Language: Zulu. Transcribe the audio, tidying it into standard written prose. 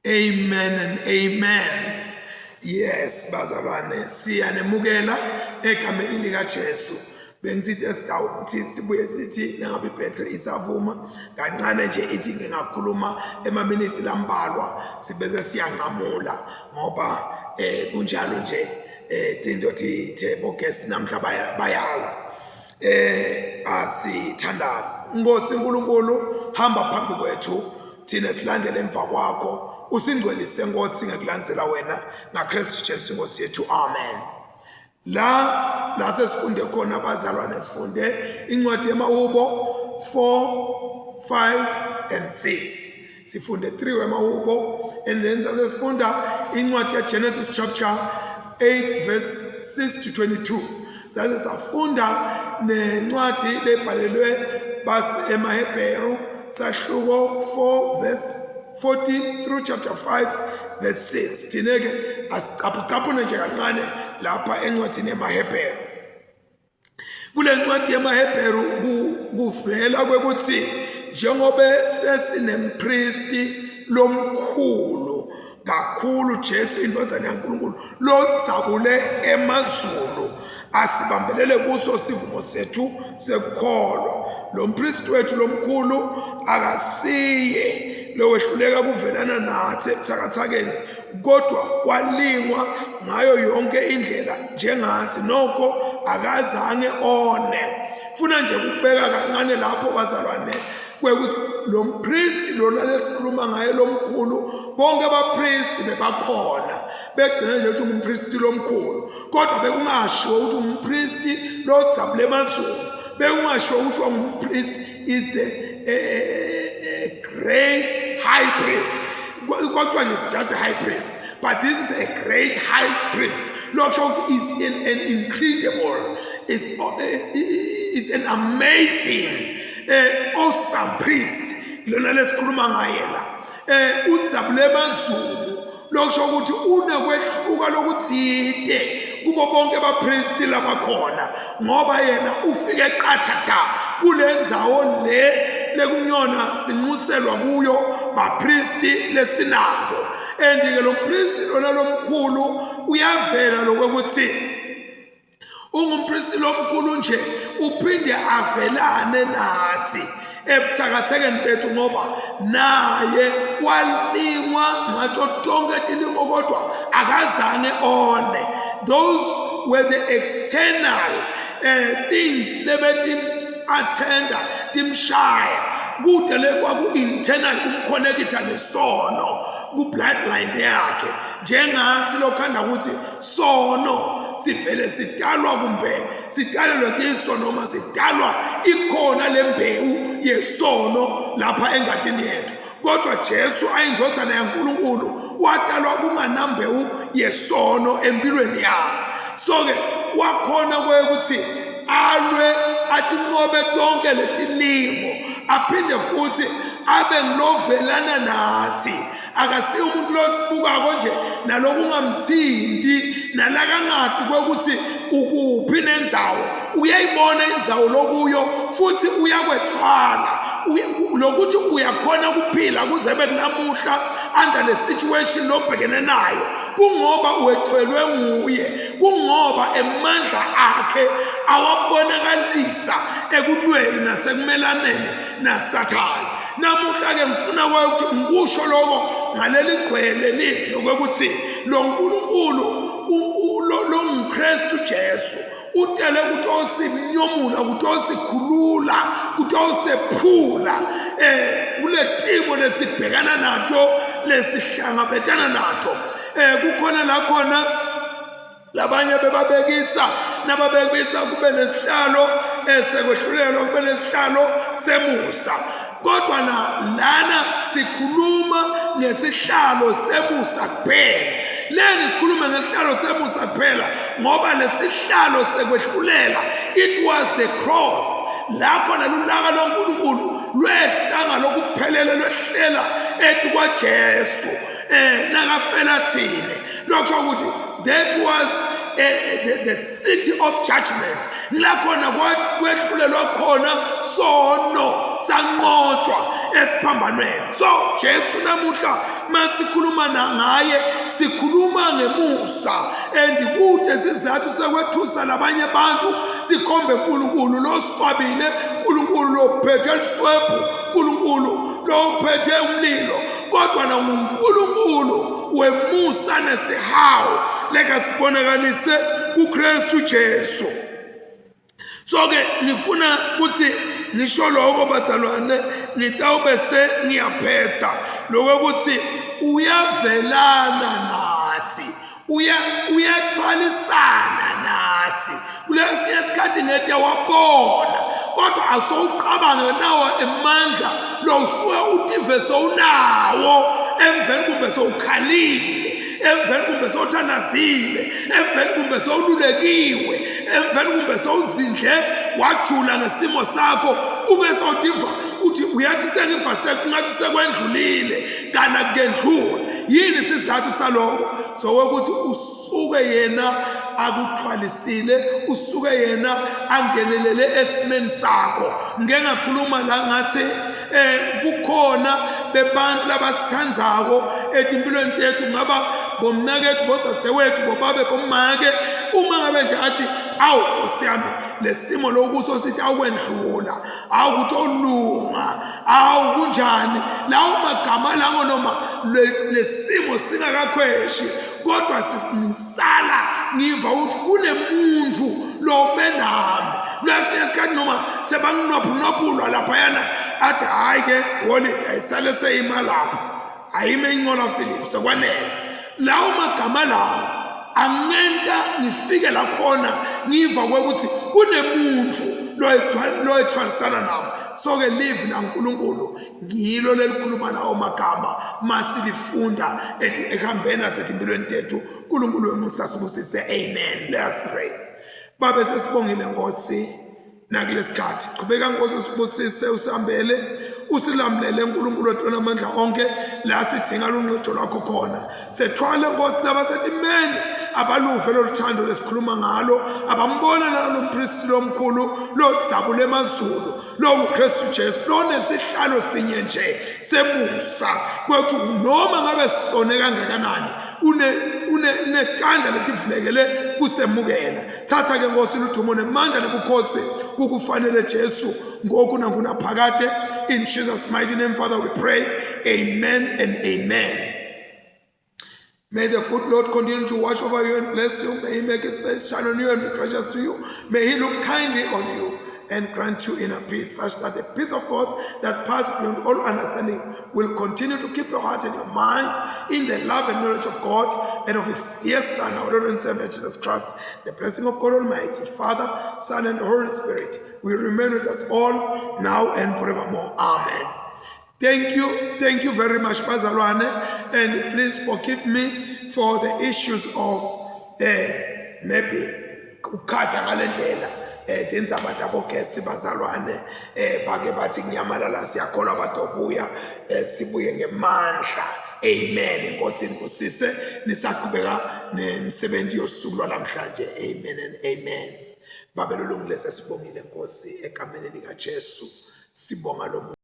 Amen and amen. Yes, bazalwane siyanemukela egameni lika Jesu. Bengithi esitawuthi sibuye sithi nangabe Petri isavuma kancane nje ithi ngingakhuluma emaminisi lambalwa sibese siyanqamula ngoba kunjalo nje into thi bogesi namhla bayala. Asithandaze. Nkosi uNkulunkulu hamba phambi kwethu thina silandele emva kwakho. Usingcwelise Nkosi ngekulandzela wena ngaKristu Jesu Nkosi yethu. Amen. La sesifunde khona bazalwane sifunde incwadi yemaHubo 4, 5 and 6. Sifunde 3 wemaHubo and then sesifunda incwadi ya Genesis chapter 8 verse 6 to 22. Sase safunda nencwadi lebhalelwe basi emaHebheru sahluko 4 verse 14 through chapter 5 verse 6. Tineke asicaphule nje kancane lapha encwadini yemaHebheru. Kule ncwadi yemaHebheru kuvela kwekuthi njengoba sesinempristi lomkhulu kakhulu Jesu indodana yaNkulunkulu lodzabule emazulu asibambelele kuso sivumo sethu sekukholwa. Lo mpristi wethu lomkhulu akasiye lowehluleka kuvelana nathi ebuthakathakeni kodwa walingwa ngayo yonke indlela njengathi nokho akazange one. Kufuna nje ukubeka kancane lapho bazalwane kwekuthi lo mpristi lona lesikhuluma ngaye lomkhulu bonke abapristi bebakhona begcina nje ukuthi umpristi lomkhulu kodwa bekungashiwo ukuthi umpristi lodzabule emazulu, bekungashiwo ukuthi umpristi is the great high priest. God is just a high priest, but this is a great high priest. Lord shows is an incredible, is an amazing, awesome priest. Lona lesikhuluma ngaye la. Udzabule emazulu. Lord show ukuthi unekwehluka lokuthide kubo bonke abapristi labakhona ngoba yena ufike qathatha kule ndzawo lekunyona sinquselwa kuyo bapristi lesinabo. And-ke lo pristi lona lomkhulu uyavela lokuthi ungumpristi lomkhulu nje uphinde avelane nathi ebuthakathekeni bethu ngoba naye walingwa ngato tonke tilimo kodwa akazange one. Those were the external things lebetim attenda timshaya kudele kwaku internal kumconnecta nesono ku bloodline yakhe njengathi lokhanda ukuthi sono sivele sidalwa kumbe sidalelwe kiso noma sidalwa ikhona lembewu yesono lapha engadini yethu kodwa Jesu ayindodana yaNkulunkulu wadalwa kunganambewu yesono empilweni yakhe. So-ke wakhona kwekuthi alwe atinqobe tonke letilimo aphinde futhi abe ngilovelana nathi akasiyo umuntu losibukako nje nalokungamthinti nalakangathi kwekuthi ukuphi nendzawo uyayibona indzawo lokuyo futhi uyakwethwala lokuthi uyakhona kuphila kuze bekunamuhla under the situation lobhekene nayo kungoba wethwelwe nguye, kungoba emandla akhe awabonakalisa ekulweni nasekumelaneni naSathane. Namuhla-ke ngifuna ukuthi ngikusho lokho ngaleli gcwele leli lokuthi lo nkulunkulu lo ngKristu Jesu utele ukuthi osimnyomula ukuthi osikhulula ukuthi osephula kule timo lesibhekana nato lesihlangabetana nato. Kukhona la khona labanye bebabekisa nababekisa kube nesihlalo sekwehlulelo kube nesihlalo semusa kodwa lana sikhuluma ngesihlalo semusa kuphela. Leni sikhuluma ngesihlalo semusa kuphela ngoba lesihlalo sekwehlulela it was the cross lapho nalulaka loNkulunkulu lwehlanga lokuphelele lwehlela ethi kwaJesu nakafela thina lokho ukuthi that was the city of judgment la khona kwehlulelwa khona sono sanqotshwa esiphambanweni. So Jesu namuhla masikhuluma ngaye sikhuluma ngemusa and kude sizathu sekwethusa labanye abantu sikhombe uNkulunkulu loswabile, uNkulunkulu lophethe iswebhu, uNkulunkulu lophethe umlilo, kodwa uNkulunkulu wemusa nesihawu leka sibonakalise kuKristu Jesu. So ke ngifuna ukuthi ngisho lokho bazalwane, ngitawube ngiyaphetha lokuthi uyavelana nathi, uyathwalisana nathi. Kulesinye isikhathi ngeke wabona, kodwa asowuqabange nawo emandla losuke utive sowunawo emveni kumbe sowukhalile, emveni kumbe sowuthandazile, emveni kumbe sowululekiwe, emveni kumbe sowuzindle wajula ngesimo sakho, ube sowudiva uthi uyathi sengifa sekungathi sekwendlulile kana kuyendlula. Yini sizathu saloko? So ukuthi usuke yena akuthwalisile, usuke yena angenelele esimeni sakho. Ngeke ngakhuluma la ngathi kukhona bebantu labasithandzako etimpilweni tethu, ngaba bomnakethu, bodzadzewethu, bobabe, bomake, uma ngabe nje athi awu osiyami lesimo lokuso sithi awukwendlula, awukuthi olunga, awu kunjani, lawo magama lango noma lesimo singakakhweshi, kodwa sinisala ngiva ukuthi kunemuntu lo benami. Kulesinye isikhathi noma sebanginophunophulwa laphayana athi hayi ke holide ayisale seyima lapho, ayime incola Philip sekwanele. Lawo magama lawo angenta ngifike la khona ngiva ukuthi kunemuntu loyethwalisana nami. So ke live la uNkulunkulu ngilo lelikhuluma lawo magama masilifunda ekhambeni asetimpilweni tethu. uNkulunkulu wemusa sibusise. Amen. Let us pray. Baba sesibongile Nkosi nakulesikhathi, qhubeka Nkosi sibusise, usambele usilamlele uNkulunkulu wethu namandla onke la sidinga lunqotho lwakho khona. Sethwale Nkosi labasetimeni abaluve loluthando lesikhuluma ngalo, abambona nalo mpristi lomkhulu lodzabule emazulu, lo nguKristu Jesu lonesihlalo sinye nje semusa kwethu, noma ngabe sisone kangakanani unekandla letivulekele kusemukela. Thatha ke Nkosi ludumo nemandla nebukhosi kukufanele Jesu ngoku nangunaphakade. In Jesus' mighty name, Father, we pray. Amen and amen. May the good Lord continue to watch over you and bless you. May He make His face shine on you and be gracious to you. May He look kindly on you and grant you inner peace, such that the peace of God that passes beyond all understanding will continue to keep your heart and your mind in the love and knowledge of God and of His dear Son, our Lord and Savior Jesus Christ. The blessing of God Almighty, Father, Son, and the Holy Spirit will remain with us all now and forevermore. Amen. Thank you very much, Bazalwane, and please forgive me for the issues of maybe ukhatha ngalendlela denza abantu abogesi bazalwane bake bathi ngiyamalala siyakholwa badobuya sibuye ngemandla. Amen. Inkosi inkusise nisaqhubeka nemsebenzi yosuku lwamhlanje. Amen and amen. Babelolungile sesibongile Nkosi egameni lika Jesu, sibonga lo